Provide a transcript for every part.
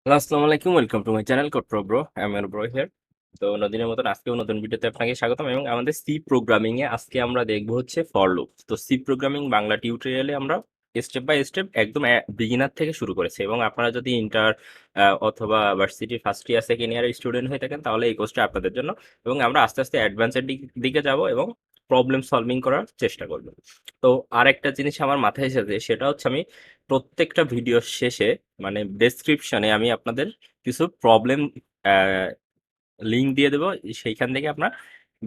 Hello, আসসালামু আলাইকুম। Welcome to my channel CodePro bro. I am bro here. তো নদিনের মতন আজকেও নতুন ভিডিওতে আপনাকে স্বাগতম এবং আমাদের সি প্রোগ্রামিং এ আজকে আমরা দেখবো হচ্ছে ফর লুপ। তো সি প্রোগ্রামিং বাংলা টিউটোরিয়ালে আমরা স্টেপ বাই স্টেপ একদম বিগিনার থেকে শুরু করেছি এবং আপনারা যদি ইন্টার অথবা ভার্সিটি ফার্স্ট ইয়ার সেকেন্ড ইয়ারের স্টুডেন্ট হয়ে থাকেন তাহলে এই কোর্সটা আপনাদের জন্য। এবং আমরা আস্তে আস্তে অ্যাডভান্সের দিকে যাব এবং প্রবলেম সলভিং করার চেষ্টা করব। তো আর একটা জিনিস আমার মাথায় এসেছে, সেটা হচ্ছে আমি প্রত্যেকটা ভিডিও শেষে মানে ডেসক্রিপশনে আমি আপনাদের কিছু প্রবলেম লিঙ্ক দিয়ে দেবো। সেইখান থেকে আপনার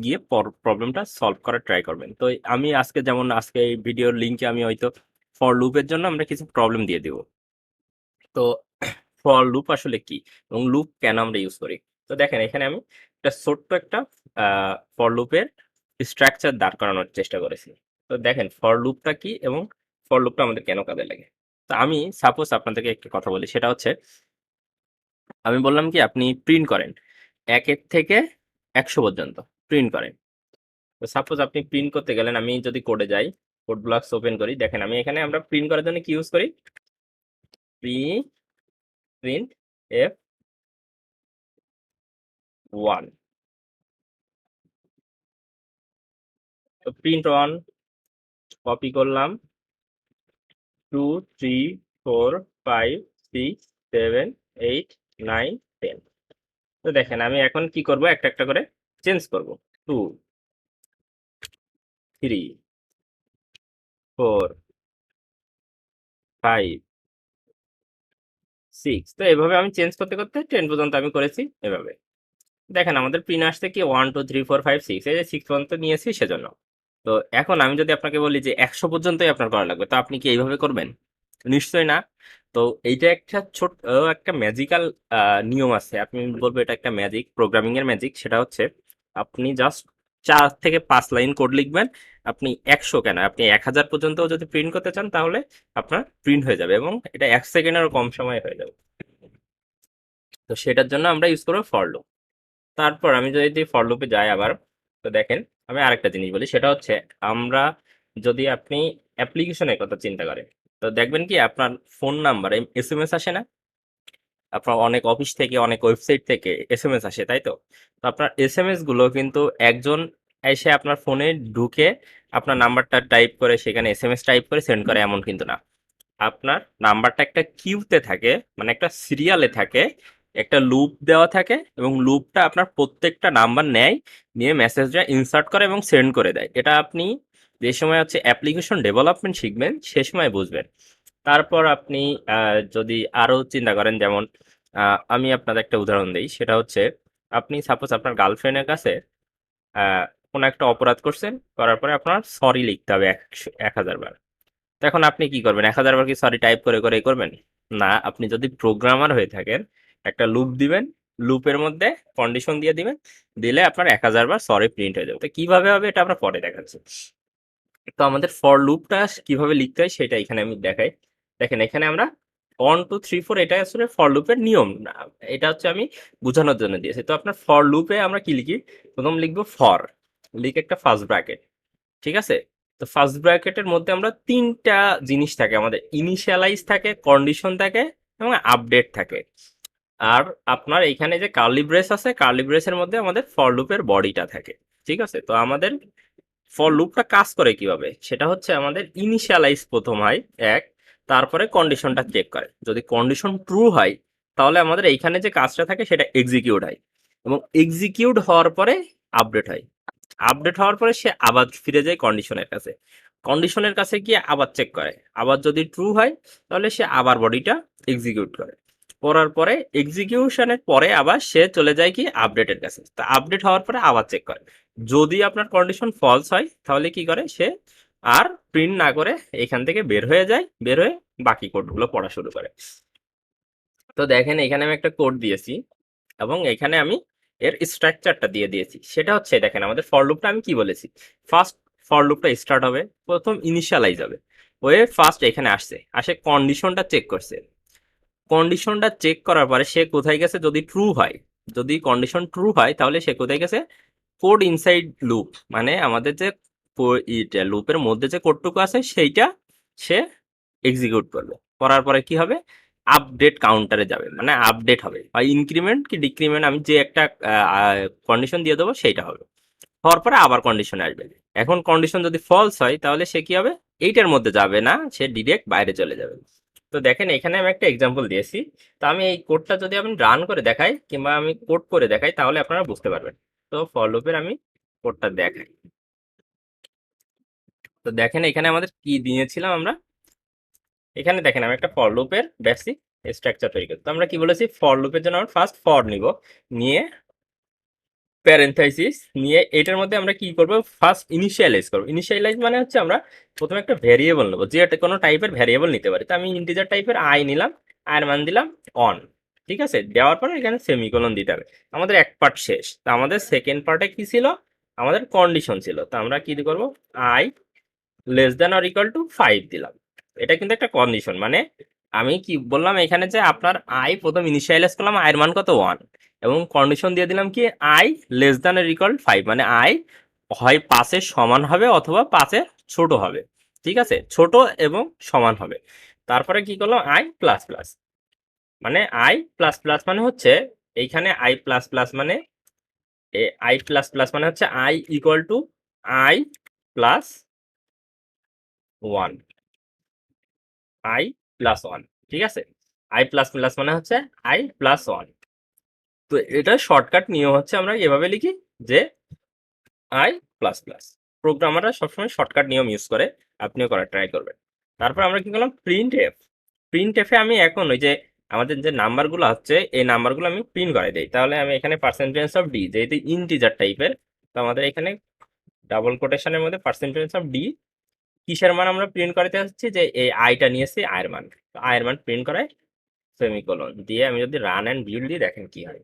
গিয়ে প্রবলেমটা সলভ করার ট্রাই করবেন। তো আমি আজকে যেমন আজকে এই ভিডিওর লিঙ্কে আমি হয়তো ফর লুপের জন্য আমরা কিছু প্রবলেম দিয়ে দিব। তো ফর লুপ আসলে কি এবং লুপ কেন আমরা ইউজ করি। তো দেখেন এখানে আমি একটা ছোট্ট একটা ফর লুপের স্ট্রাকচার দাঁড় করানোর চেষ্টা করেছি। তো দেখেন ফর লুপটা কি এবং ফর লুপটা আমাদের কেন কাজে লাগে। তো আমি সাপোজ আপনাদেরকে একটা কথা বলি, সেটা হচ্ছে আমি বললাম কি আপনি প্রিন্ট করেন একের থেকে 100 পর্যন্ত প্রিন্ট করেন। তো সাপোজ আপনি প্রিন্ট করতে গেলেন, আমি যদি কোডে যাই, কোড ব্লকস ওপেন করি, দেখেন আমি এখানে আমরা প্রিন্ট করার জন্য কি ইউজ করি, প্রিন্ট F1। তো প্রিন্ট ওয়ান কপি করলাম, 2 3 4 5 6 7 8 9 10। তো দেখেন আমি এখন কি করব, একটা একটা করে চেঞ্জ করব। 2 3 4 5 6। তো এভাবে আমি চেঞ্জ করতে করতে 10 পর্যন্ত আমি করেছি এভাবে। দেখেন আমাদের প্রিন্ট আসছে কি 1 2 3 4 5 6, এই যে 6 পর্যন্ত নিয়েছি সেজন্য। তো এখন আমি যদি আপনাকে বলি যে 100 পর্যন্তই আপনার করা লাগবে, তো আপনি কি এইভাবে করবেন? নিশ্চয়ই না। তো এইটা একটা ছোট একটা ম্যাজিক্যাল নিয়ম আছে, আপনি বলবো এটা একটা ম্যাজিক, প্রোগ্রামিং এর ম্যাজিক। সেটা হচ্ছে আপনি জাস্ট 4 থেকে 5 লাইন কোড লিখবেন। আপনি 100 কেন, আপনি 1000 পর্যন্ত যদি প্রিন্ট করতে চান তাহলে আপনার প্রিন্ট হয়ে যাবে এবং এটা 1 সেকেন্ডেরও কম সময় হয়ে যাবে। তো সেটার জন্য আমরা ইউজ করবো ফর লুপ। তারপর আমি যদি ফর লুপে যাই আবার, তো দেখেন আমি আরেকটা জিনিস বলি, সেটা হচ্ছে আমরা যদি আপনি অ্যাপ্লিকেশনের কথা চিন্তা করেন, তো দেখবেন কি আপনার ফোন নাম্বারে এসএমএস আসে না? আপনার অনেক অফিস থেকে অনেক ওয়েবসাইট থেকে এসএমএস আসে, তাই তো? তো আপনার এসএমএস গুলো কিন্তু একজন এসে আপনার ফোনে ঢুকে আপনার নাম্বারটা টাইপ করে সেখানে এসএমএস টাইপ করে সেন্ড করে এমন কিন্তু না। আপনার নাম্বারটা একটা কিউতে থাকে, মানে একটা সিরিয়ালে থাকে, একটা লুপ দেওয়া থাকে এবং লুপটা আপনার প্রত্যেকটা নাম্বার নেয়, নিয়ে মেসেজটা ইনসার্ট করে এবং সেন্ড করে দেয়। এটা আপনি যে সময় হচ্ছে অ্যাপ্লিকেশন ডেভেলপমেন্ট শিখবেন সে সময় বুঝবেন। তারপর আপনি যদি আরো চিন্তা করেন, যেমন আমি আপনাদের একটা উদাহরণ দিই, সেটা হচ্ছে আপনি সাপোজ আপনার গার্লফ্রেন্ডের কাছে আহ, কোনো একটা অপরাধ করছেন, করার পরে আপনার সরি লিখতে হবে 1000 বার। তো এখন আপনি কি করবেন, 1000 বার কি সরি টাইপ করে করে করবেন? না, আপনি যদি প্রোগ্রামার হয়ে থাকেন একটা লুপ দিবেন, লুপের মধ্যে কন্ডিশন দিয়ে দিবেন, দিলে আপনার 1000 বার সরি প্রিন্ট হয়ে যাবে। তো কিভাবে হবে এটা আমরা পরে দেখাচ্ছি। তো আমাদের ফর লুপটা কিভাবে লিখতে হয় সেটা এখানে আমি দেখাই। দেখেন এখানে আমরা 1 2 3 4, এটা আসলে ফর লুপের নিয়ম না, এটা হচ্ছে আমি বোঝানোর জন্য দিয়েছি। তো আপনার ফর লুপে আমরা কি লিখি, প্রথম লিখবো ফর, লিখে একটা ফার্স্ট ব্র্যাকেট, ঠিক আছে? তো ফার্স্ট ব্র্যাকেটের মধ্যে আমরা তিনটা জিনিস থাকে, আমাদের ইনিশিয়ালাইজ থাকে, কন্ডিশন থাকে এবং আপডেট থাকে। আর আপনার এখানে যে কার্লি ব্রেস আছে, কার্লি ব্রেসের মধ্যে আমাদের ফর লুপের বডিটা থাকে। ঠিক আছে, তো আমাদের ফর লুপটা কাজ করে কিভাবে, সেটা হচ্ছে আমাদের ইনিশিয়ালাইজ প্রথম হয় এক, তারপরে কন্ডিশনটা চেক করে, যদি কন্ডিশন ট্রু হয় তাহলে আমাদের এইখানে যে কাজটা থাকে সেটা এক্সিকিউট হয় এবং এক্সিকিউট হওয়ার পরে আপডেট হয়। আপডেট হওয়ার পরে সে আবার ফিরে যায় কন্ডিশনের কাছে, কন্ডিশনের কাছে গিয়ে আবার চেক করে, আবার যদি ট্রু হয় তাহলে সে আবার বডিটা এক্সিকিউট করে, করার পরে এক্সিকিউশনের পরে আবার সে চলে যায় কি আপডেটের কাছে, তা আপডেট হওয়ার পরে আবার চেক করে। যদি আপনার কন্ডিশন ফলস হয় তাহলে কি করে সে আর প্রিন্ট না করে এখান থেকে বের হয়ে যায়, বের হয়ে বাকি কোডগুলো পড়া শুরু করে। তো দেখেন এখানে আমি একটা কোড দিয়েছি এবং এখানে আমি এর স্ট্রাকচারটা দিয়ে দিয়েছি। সেটা হচ্ছে দেখেন আমাদের ফর লুপটা আমি কি বলেছি, ফার্স্ট ফর লুপটা স্টার্ট হবে, প্রথম ইনিশিয়ালাইজ হবে, ওয়ে ফার্স্ট এখানে আসছে, আসে কন্ডিশনটা চেক করছে, কন্ডিশনটা চেক করার পরে সে কোথায় গেছে, যদি ট্রু হয়, যদি কন্ডিশন ট্রু হয় তাহলে সে কোথায় গেছে, কোড ইনসাইড লুপ, মানে আমাদের যে লুপের মধ্যে যে কোডটুকু আছে সেইটা সে এক্সিকিউট করবে, করার পরে কি হবে, আপডেট কাউন্টারে যাবে, মানে আপডেট হবে, বা ইনক্রিমেন্ট কি ডিক্রিমেন্ট আমি যে একটা কন্ডিশন দিয়ে দেবো সেইটা হবে, হওয়ার পরে আবার কন্ডিশনে আসবে। এখন কন্ডিশন যদি ফলস হয় তাহলে সে কি হবে, এইটার মধ্যে যাবে না, সে ডিরেক্ট বাইরে চলে যাবে। তো দেখেন এখানে আমি একটা এক্সাম্পল দিয়েছি। তো আমি এই কোডটা যদি আমি রান করে দেখাই কিংবা আমি কোড করে দেখাই তাহলে আপনারা বুঝতে পারবেন। তো ফর লুপের আমি কোডটা দেখাই। তো দেখেন এখানে আমাদের কি দিয়েছিলাম আমরা, এখানে দেখেন আমি একটা ফর লুপের বেসিক স্ট্রাকচার তৈরি করি। তো আমরা কি বলেছি, ফর লুপের জন্য আমরা ফার্স্ট ফর নিব, নিয়ে প্যারেন্থাইসিস নিয়ে এটার মধ্যে আমরা কি করব, ফার্স্ট ইনিশিয়ালাইজ করব। ইনিশিয়ালাইজ মানে হচ্ছে আমরা প্রথমে একটা ভ্যারিয়েবল নেব, যে কোনো টাইপের ভ্যারিয়েবল নিতে পারি। তো আমি ইন্টিজার টাইপের আই নিলাম, আয়ের মান দিলাম অন, ঠিক আছে। দেওয়ার পরে এখানে সেমিকোলন দিতে হবে। আমাদের এক পার্ট শেষ। তো আমাদের সেকেন্ড পার্টে কি ছিল, আমাদের কন্ডিশন ছিল। তো আমরা কি করব, I less than or equal to 5 দিলাম। এটা কিন্তু একটা কন্ডিশন, মানে আমি কি বললাম এখানে, যে আপনার আই প্রথম ইনিশিয়ালাইজ করলাম, আয়ের মান কত 1, এবং কন্ডিশন দিয়ে দিলাম কি I less than or equal 5, মানে আই হয় 5-এর সমান হবে অথবা 5-এর ছোট হবে, ঠিক আছে, ছোট এবং সমান হবে। তারপরে কি করলাম, আই প্লাস প্লাস, মানে আই প্লাস প্লাস মানে হচ্ছে এইখানে আই প্লাস প্লাস মানে আই প্লাস প্লাস মানে হচ্ছে I equal to I plus 1, I plus 1, ঠিক আছে। আই প্লাস প্লাস মানে হচ্ছে আই প্লাস 1। তো এটা শর্টকাট নিয়ম হচ্ছে আমরা এভাবে লিখি যে আই প্লাস প্লাস। প্রোগ্রামাররা সবসময় শর্টকাট নিয়ম ইউজ করে, আপনিও করার ট্রাই করবেন। তারপর আমরা কি করলাম, প্রিন্ট এফ। প্রিন্ট এফে আমি এখন ওই যে আমাদের যে নাম্বারগুলো হচ্ছে এই নাম্বারগুলো আমি প্রিন্ট করে দিই। তাহলে আমি এখানে পার্সেন্টেজ অফ ডি, যেহেতু ইন্টিজার টাইপের, তো আমাদের এখানে ডাবল কোটেশনের মধ্যে পার্সেন্টেজ অফ ডি, কিসের মান আমরা প্রিন্ট করতে যাচ্ছি, যে এই আইটা নিয়েছি আয়ের মান। তো আয়ের মান প্রিন্ট করায় সেমিকোলন দিয়ে আমি যদি রান অ্যান্ড বিল্ড দিই, দেখেন কি হয়।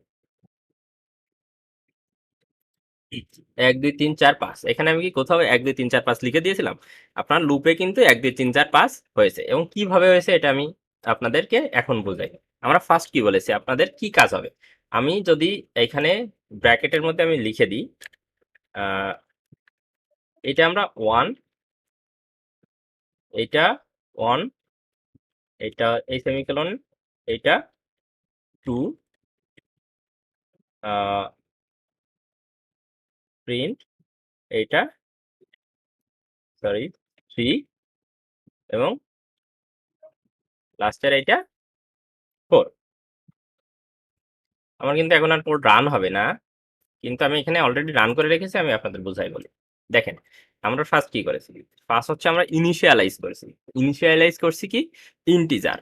1 2 3 4 5, এখানে আমি কি কোথাও 1 2 3 4 5 লিখে দিয়েছিলাম? আপনার লুপে কিন্তু 1 2 3 4 5 হয়েছে, এবং কিভাবে হয়েছে এটা আমি আপনাদেরকে এখন বোঝাই। আমরা ফার্স্ট কি বলেছি, আপনাদের কি কাজ হবে, আমি যদি এখানে ব্র্যাকেটের মধ্যে আমি লিখে দিই, এটা আমরা 1, এটা 1, এটা এই সেমিকোলন, এটা 2, প্রিন্ট, এইটা সরি 3, এবং লাস্টের এইটা 4। আমার কিন্তু এখন আর কোড রান হবে না, কিন্তু আমি এখানে অলরেডি রান করে রেখেছি, আমি আপনাদের বুঝাই বলি। দেখেন আমরা ফার্স্ট কি করেছি, ফার্স্ট হচ্ছে আমরা ইনিশিয়ালাইজ করেছি। ইনিশিয়ালাইজ করছি কি, integer,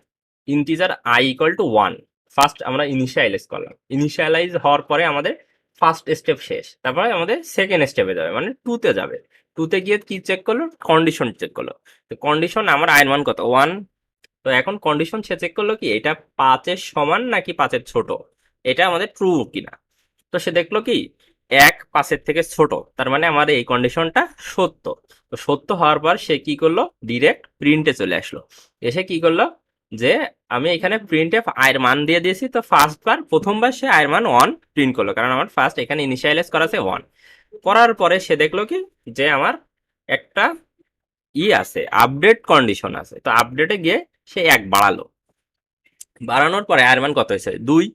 integer I equal to 1, first আমরা ইনিশিয়ালাইজ করলাম। ইনিশিয়ালাইজ হওয়ার পরে আমাদের ফার্স্ট স্টেপ শেষ, তারপরে আমাদের সেকেন্ড স্টেপে যাবে, মানে 2-তে যাবে। 2-তে গিয়ে কি চেক করলো, কন্ডিশন চেক করলো। তো কন্ডিশন আমার আয়ের মান কত 1। তো এখন কন্ডিশন সে চেক করলো কি এটা 5-এর সমান নাকি 5-এর ছোট, এটা আমাদের ট্রু কিনা। তো সে দেখলো কি 1 5-এর থেকে ছোট, তার মানে আমার এই কন্ডিশনটা সত্য। তো সত্য হওয়ার পর সে কি করলো, ডিরেক্ট প্রিন্টে চলে আসলো। এসে কি করলো, যে আমি এখানে প্রিন্ট এফ আয়ের মান দিয়ে দিয়েছি। তো প্রথমবার সে আয়ের মান 1 প্রিন্ট করলো, কারণ আমার ফার্স্ট এখানে ইনিশিয়ালাইজ করা আছে 1। করার পরে সে দেখলো কি, যে আমার একটা আছে, আপডেট কন্ডিশন আছে। তো আপডেটে গিয়ে সে 1 বাড়ালো, বাড়ানোর পরে আয়ের মান কত হয়েছে 2।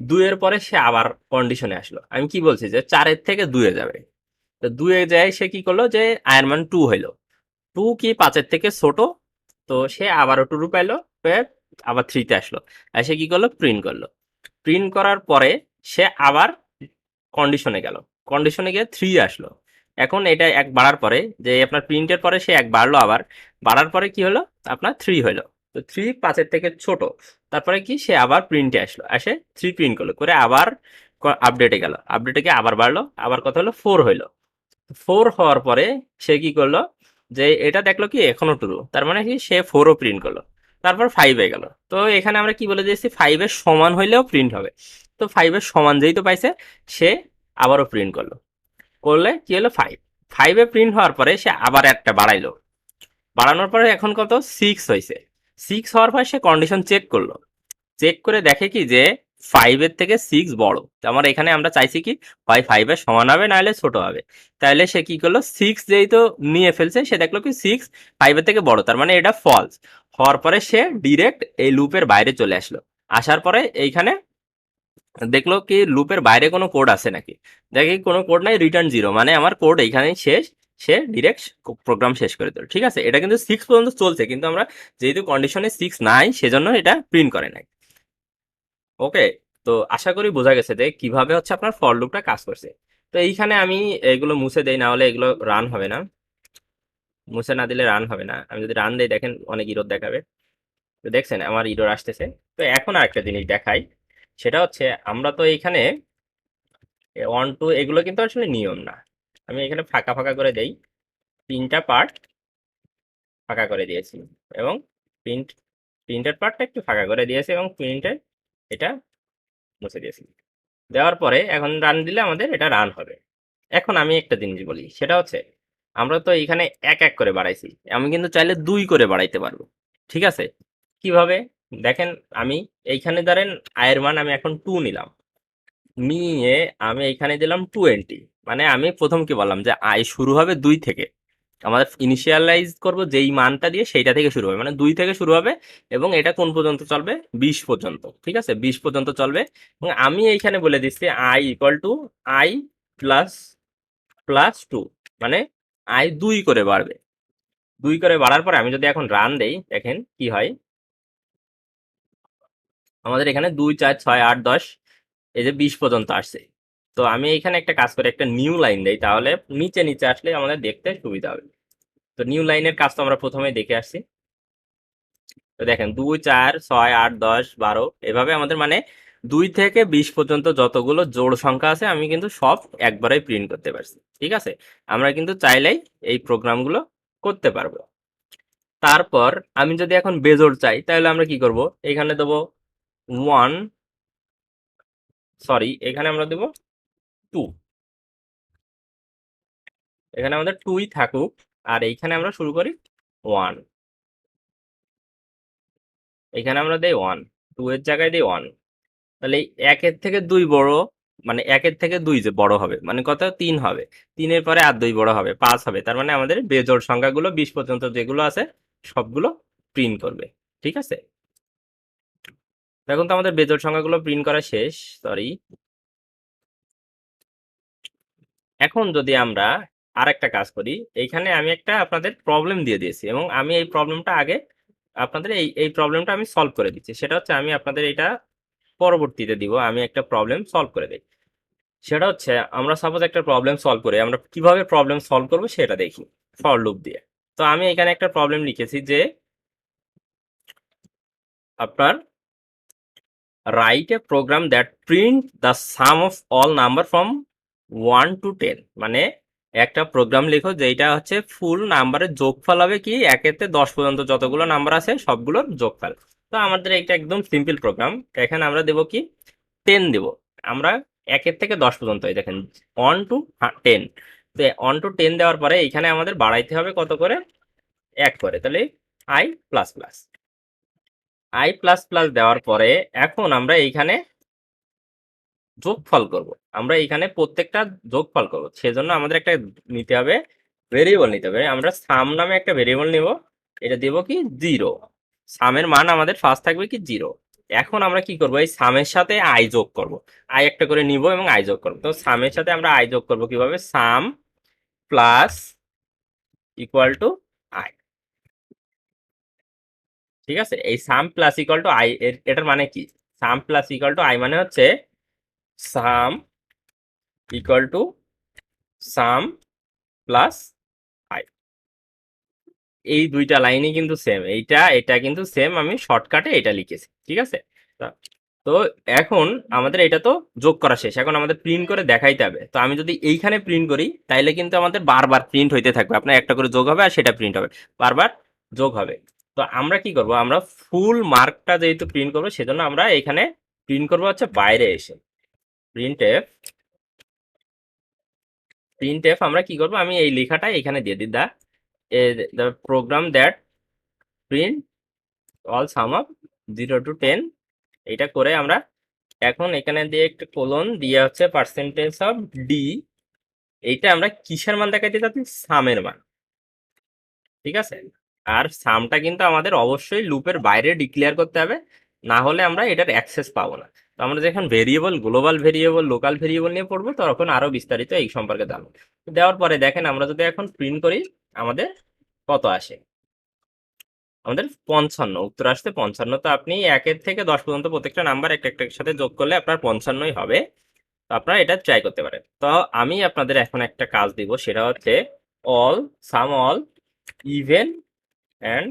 2-এর পরে সে আবার কন্ডিশনে আসলো, আমি কি বলছি যে 4-এর থেকে 2-এ যাবে। তো 2-এ যায় সে কি করলো, যে আয়ের মান 2 হইলো। 2 কি 5-এর থেকে ছোট, তো সে আবারও 2 পাইলো, পেয়ে আবার 3-তে আসলো, আর সে কি করলো, প্রিন্ট করলো। প্রিন্ট করার পরে সে আবার কন্ডিশনে গেল, কন্ডিশনে গিয়ে 3 আসলো। এখন এটা 1 বাড়ার পরে, যে আপনার প্রিন্টের পরে সে 1 বাড়লো, আবার বাড়ার পরে কি হলো, আপনার 3 হলো। তো 3 5-এর থেকে ছোট, তারপরে কি সে আবার প্রিন্টে আসলো, আসে 3 প্রিন্ট করলো, করে আবার আপডেটে গেল, আপডেটে গিয়ে আবার বাড়লো, আবার কত হলো 4 হইলো। 4 হওয়ার পরে সে কি করলো, যে এটা দেখলো কি এখনো ট্রু, তার মানে কি সে 4ও প্রিন্ট করলো। তারপর 5 এ গেল। তো এখানে আমরা কি বলে দিয়েছি, 5-এর সমান হইলেও প্রিন্ট হবে। তো 5-এর সমান যেই তো পাইছে, সে আবারও প্রিন্ট করলো, করলে কি হলো 5। 5-এ প্রিন্ট হওয়ার পরে সে আবার একটা বাড়াইলো, বাড়ানোর পরে এখন কত 6 হয়েছে। 6 হওয়ার পর সে কন্ডিশন চেক করলো, চেক করে দেখে কি যে 5-এর থেকে 6 বড়। তো আমার এখানে আমরা চাইছি কি হয় 5-এর সমান হবে নাহলে ছোট হবে। তাহলে সে কি করলো 6 যেহেতু নিয়ে ফেলছে সে দেখলো কি 6 5-এর থেকে বড়, তার মানে এটা ফলস। হওয়ার পরে সে ডিরেক্ট এই লুপের বাইরে চলে আসলো। আসার পরে এইখানে দেখলো কি লুপের বাইরে কোনো কোড আছে নাকি, দেখি কোনো কোড নাই, রিটার্ন 0, মানে আমার কোড এইখানেই শেষ। সে ডিরেক্ট প্রোগ্রাম শেষ করে দিল। ঠিক আছে, এটা কিন্তু 6 পর্যন্ত চলছে, কিন্তু আমরা যেহেতু কন্ডিশনে 6 নাই সেজন্য এটা প্রিন্ট করে নাই। ওকে, তো আশা করি বোঝা গেছে যে কিভাবে হচ্ছে আপনার ফর লুপটা কাজ করছে। তো এইখানে আমি এগুলো মুছে দেই, না হলে এগুলো রান হবে না। মুছে না দিলে রান হবে না। আমি যদি রান দেই দেখেন অনেক ইরর দেখাবে। তো দেখছেন আমার ইরর আসতেছে। তো এখন আরেকটা জিনিস দেখাই, সেটা হচ্ছে আমরা তো এইখানে 1 2 এগুলো কিন্তু আসলে নিয়ম না। আমি এখানে ফাঁকা ফাঁকা করে দেই, 3টা পার্ট ফাঁকা করে দিয়েছি, এবং প্রিন্ট প্রিন্টের পার্টটা একটু ফাঁকা করে দিয়েছি, এবং প্রিন্টের এটা মুছে দিয়েছি। দেওয়ার পরে এখন রান দিলে আমাদের এটা রান হবে। এখন আমি একটা জিনিস বলি, সেটা হচ্ছে আমরা তো এখানে এক এক করে বাড়াইছি, আমি কিন্তু চাইলে 2 করে বাড়াইতে পারবো। ঠিক আছে, কিভাবে দেখেন, আমি এইখানে ধরেন আয়ের মান আমি এখন 2 নিলাম, নিয়ে আমি এইখানে দিলাম 20, মানে আমি প্রথম কি বললাম যে আয় শুরু হবে 2 থেকে। আমাদের ইনিশিয়ালাইজ করব যেই মানটা দিয়ে সেইটা থেকে শুরু হবে, মানে 2 থেকে শুরু হবে, এবং এটা কোন পর্যন্ত চলবে 20 পর্যন্ত। ঠিক আছে, 20 পর্যন্ত চলবে। এবং আমি এইখানে বলে দিচ্ছি I equal to I plus plus 2, মানে আই 2 করে বাড়বে। 2 করে বাড়ার পরে আমি যদি এখন রান দেই দেখেন কি হয়, আমাদের এখানে 2 4 6 8 10 এই যে 20 পর্যন্ত আসছে। তো আমি এখানে একটা কাজ করে একটা নিউ লাইন দেই, তাহলে নিচে নিচে আসলে আমাদের দেখতে সুবিধা হবে। তো নিউ লাইনের কাজ তো আমরা প্রথমেই দেখে আসছি। তো দেখেন 2 4 6 8 10 12 এভাবে আমাদের মানে 2 থেকে 20 পর্যন্ত যতগুলো জোড় সংখ্যা আছে আমি কিন্তু সব একবারে প্রিন্ট করতে পারছি। ঠিক আছে, আমরা কিন্তু চাইলেই এই প্রোগ্রামগুলো করতে পারবো। তারপর আমি যদি এখন বেজোড় চাই তাহলে আমরা কি করব, এখানে দেবো 1, সরি এখানে আমরা দেবো 2, এখানে আমাদের 2ই থাকুক, আর এইখানে আমরা শুরু করি 1, এখানে আমরা দেই 1, 2 এর জায়গায় দিই 1। তাহলে এই 1-এর থেকে 2 বড়, মানে 1-এর থেকে 2 যে বড় হবে মানে কত 3 হবে, 3-এর পরে আর 2 বড় হবে 5 হবে, তার মানে আমাদের বেজোড় সংখ্যাগুলো 20 পর্যন্ত যেগুলো আছে সবগুলো প্রিন্ট করবে। ঠিক আছে, এখন তো আমাদের বেজোড় সংখ্যাগুলো প্রিন্ট করা শেষ। সরি, এখন যদি আমরা আরেকটা কাজ করি, এইখানে আমি একটা আপনাদের প্রবলেম দিয়ে দিয়েছি, এবং আমি এই প্রবলেমটা আগে আপনাদের এই এই প্রবলেমটা আমি সলভ করে দিচ্ছি। সেটা হচ্ছে আমি আপনাদের এটা পরবর্তীতে দিব, আমি একটা প্রবলেম সলভ করে দিই। সেটা হচ্ছে আমরা সাপোজ একটা প্রবলেম সলভ করে আমরা কিভাবে প্রবলেম সলভ করব সেটা দেখি ফর লুপ দিয়ে। তো আমি এখানে একটা প্রবলেম লিখেছি যে আপনার write a programme that print the some of all number from 1 to 10, মানে একটা প্রোগ্রাম লিখো যেটা হচ্ছে ফুল নাম্বারের যোগফল হবে কি 1-10 পর্যন্ত যতগুলো নাম্বার আছে সবগুলোর যোগফল। তো আমাদের এটা একদম সিম্পল প্রোগ্রাম। এখানে আমরা দেবো কি 10 দেব। আমরা 1-এর থেকে 10 পর্যন্ত, এই দেখেন 1 to 10। তো 1 to 10 দেওয়ার পরে এখানে আমাদের বাড়াইতে হবে কত করে, 1 করে। তাহলে I plus plus, I plus plus দেওয়ার পরে এখন আমরা এইখানে যোগফল করব। আমরা এইখানে প্রত্যেকটা যোগফল করব, সেজন্য আমাদের একটা নিতে হবে ভেরিয়েবল নিতে হবে। আমরা সাম নামে একটা ভেরিয়েবল নিব, এটা দেব কি 0, সামের মান আমাদের ফার্স্ট থাকবে কি 0। এখন আমরা কি করব, এই সামের সাথে আই যোগ করব, আই একটা করে নিব এবং আই যোগ করব। তো সামের সাথে আমরা আই যোগ করব কিভাবে, সাম প্লাস ইকুয়াল টু আই। ঠিক আছে, এই সাম প্লাস ইকুয়াল টু আই এটার মানে কি, সাম প্লাস ইকুয়াল টু আই মানে হচ্ছে সাম equal to some plus I. এই দুইটা লাইনই কিন্তু সেম, এইটা এটা কিন্তু সেম, আমি শর্টকাটে এটা লিখেছি। ঠিক আছে, তা- তো এখন আমাদের এটা তো যোগ করা শেষ, এখন আমাদের প্রিন্ট করে দেখাইতে হবে। তো আমি যদি এইখানে প্রিন্ট করি তাইলে কিন্তু আমাদের বারবার প্রিন্ট হইতে থাকবে, আপনার একটা করে যোগ হবে আর সেটা প্রিন্ট হবে, বারবার যোগ হবে। তো আমরা কি করব, আমরা ফুল মার্কটা যেহেতু প্রিন্ট করবো সেজন্য আমরা এখানে প্রিন্ট করবো হচ্ছে বাইরে এসে প্রিন্ট এফ। প্রিন্ট এফ আমরা কি করবো, আমি এই লেখাটা এখানে দিয়ে দিই, the program that print all sum of 0 to 10, এটা করে আমরা এখন এখানে দিয়ে একটা কোলন দিয়ে হচ্ছে পার্সেন্টেজ অফ ডি, এইটা আমরা কিসের মান দেখাইতে চাচ্ছি? সামের মান, ঠিক আছে। আর সামটা কিন্তু আমাদের অবশ্যই লুপের বাইরে ডিক্লেয়ার করতে হবে, না হলে আমরা এটার অ্যাক্সেস পাবো না। তো আমরা যখন variable, global variable, local variable নিয়ে পড়বো তখন আরো বিস্তারিত এই সম্পর্কে জানবো। দেওয়ার পরে দেখেন আমরা যদি এখন প্রিন্ট করি আমাদের কত আসে? আমাদের 55, উত্তর আসতে 55। তো আপনি 1 থেকে 10 পর্যন্ত প্রত্যেকটা নাম্বার একটা একটা সাথে যোগ করলে আপনার 55ই হবে। তো আপনারা এটা ট্রাই করতে পারেন। তো আমি আপনাদের এখন একটা কাজ দিব, সেটা হচ্ছে all some all even and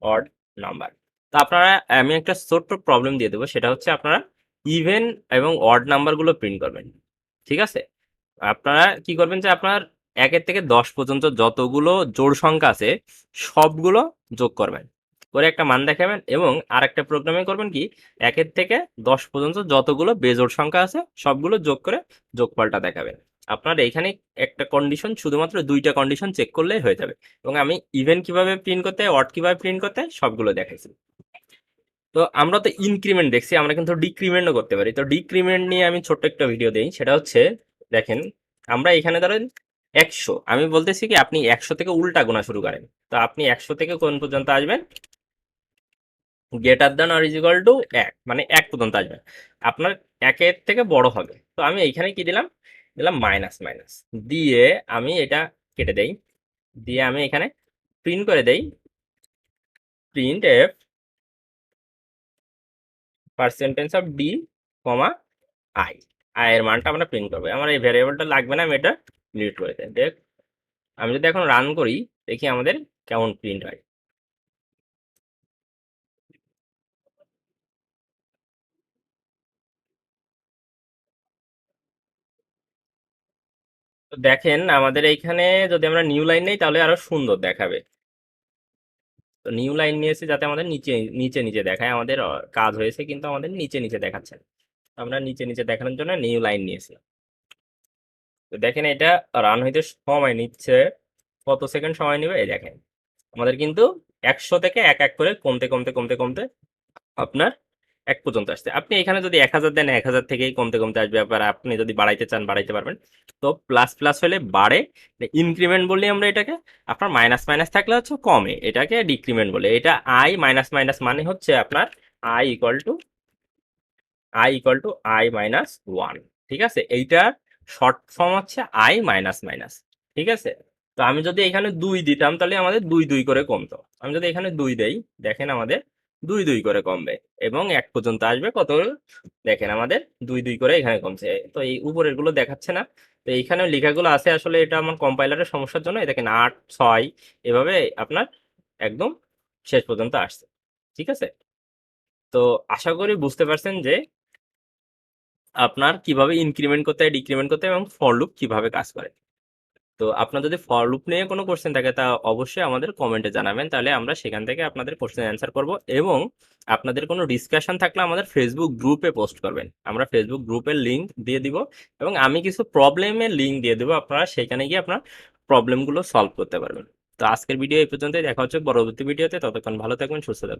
odd number. তো আপনারা, আমি একটা ছোট্ট প্রবলেম দিয়ে দেবো, সেটা হচ্ছে আপনারা ইভেন এবং অড নাম্বারগুলো প্রিন্ট করবেন, ঠিক আছে। আপনারা কি করবেন যে আপনার 1 থেকে 10 পর্যন্ত যতগুলো জোড় সংখ্যা আছে সবগুলো যোগ করবেন, করে একটা মান দেখাবেন। এবং আরেকটা প্রোগ্রামে করবেন কি, 1 থেকে 10 পর্যন্ত যতগুলো বেজোড় সংখ্যা আছে সবগুলো যোগ করে যোগফলটা দেখাবেন। আপনার এখানে একটা কন্ডিশন, শুধুমাত্র 2টা কন্ডিশন চেক করলেই হয়ে যাবে। এবং আমি ইভেন কিভাবে প্রিন্ট করতে হয়, অড কিভাবে প্রিন্ট করতে হয় সবগুলো দেখাইছি। তো আমরা তো ইনক্রিমেন্ট দেখছি, আমরা কিন্তু ডিক্রিমেন্টও করতে পারি। তো ডিক্রিমেন্ট নিয়ে আমি ছোট্ট একটা ভিডিও দেই, সেটা হচ্ছে দেখেন আমরা এখানে ধরেন 100, আমি বলতেছি কি আপনি 100 থেকে উল্টা গোনা শুরু করেন। তো আপনি 100 থেকে কোন পর্যন্ত আসবেন? Greater than or is equal to 1, মানে 1 পর্যন্ত আসবেন। আপনার 1 থেকে বড় হবে। তো আমি এইখানে কি দিলাম? দিলাম মাইনাস মাইনাস দিয়ে আমি এটা কেটে দেই, দিয়ে আমি এখানে প্রিন্ট করে দেই print F percentage of D comma I. আয়ের মানটা আমরা প্রিন্ট করবো। আমার এই ভ্যারিয়েবলটা লাগবে না, আমি এটা ডিলিট করে দেয়। দেখ, আমি যদি এখন রান করি দেখি আমাদের কেমন প্রিন্ট হয়। তো দেখেন আমাদের এইখানে যদি আমরা নিউ লাইন নেই তাহলে আরো সুন্দর দেখাবে। তো নিউ লাইন নিয়েছি যাতে আমাদের নিচে নিচে নিচে দেখায়, আমাদের কাজ হয়েছে কিন্তু আমাদের নিচে নিচে দেখাচ্ছে না। আমরা নিচে নিচে দেখানোর জন্য নিউ লাইন নিয়েছি। তো দেখেন এটা রান হইতে সময় নিচ্ছে, কত সেকেন্ড সময় নেবে এই দেখেন। আমাদের কিন্তু 100 থেকে এক এক করে কমতে কমতে কমতে কমতে আপনার 1 পর্যন্ত আসছে। আপনি এখানে যদি 1000 দেন 1000 থেকেই কমতে কমতে আসবে। আবার আপনি যদি বাড়াইতে চান বাড়াইতে পারবেন। তো প্লাস প্লাস হলে বাড়ে, ইনক্রিমেন্ট বললি আমরা এটাকে। আপনার মাইনাস মাইনাস থাকলে হচ্ছে কমে, এটাকে ডিক্রিমেন্ট বলে। এটা আই মাইনাস মাইনাস মানে হচ্ছে আপনার I equal to I minus 1, ঠিক আছে। এইটার শর্ট ফর্ম হচ্ছে আই মাইনাস মাইনাস, ঠিক আছে। তো আমি যদি এখানে 2 দিতাম তাহলে আমাদের 2 2 করে কমতো। আমি যদি এখানে 2 দেই দেখেন আমাদের 2 2 করে কমবে এবং 1 পর্যন্ত আসবে কত? দেখেন আমাদের 2 2 করে এখানে কমছে। তো এই উপরের গুলো দেখাচ্ছে না। তো এইখানে লেখাগুলো আছে, আসলে এটা আমার কম্পাইলারের সমস্যার জন্য। এই দেখেন 8 6 এভাবে আপনার একদম শেষ পর্যন্ত আসছে, ঠিক আছে। তো আশা করি বুঝতে পারছেন যে আপনার কিভাবে ইনক্রিমেন্ট করতে হয়, ডিক্রিমেন্ট করতে হয় এবং ফর লুপ কিভাবে কাজ করে। তো আপনার যদি ফর লুপ নিয়ে কোনো কোশ্চেন থাকে তা অবশ্যই আমাদের কমেন্টে জানাবেন, তাহলে আমরা সেখান থেকে আপনাদের কোশ্চেন অ্যান্সার করব। এবং আপনাদের কোনো ডিসকাশন থাকলে আমাদের ফেসবুক গ্রুপে পোস্ট করবেন, আমরা ফেসবুক গ্রুপের লিঙ্ক দিয়ে দিব। এবং আমি কিছু প্রবলেমের লিঙ্ক দিয়ে দেবো, আপনারা সেখানে গিয়ে আপনার প্রবলেমগুলো সলভ করতে পারবেন। তো আজকের ভিডিও এই পর্যন্তই, দেখা হচ্ছে পরবর্তী ভিডিওতে। ততক্ষণ ভালো থাকবেন, সুস্থ থাকবেন।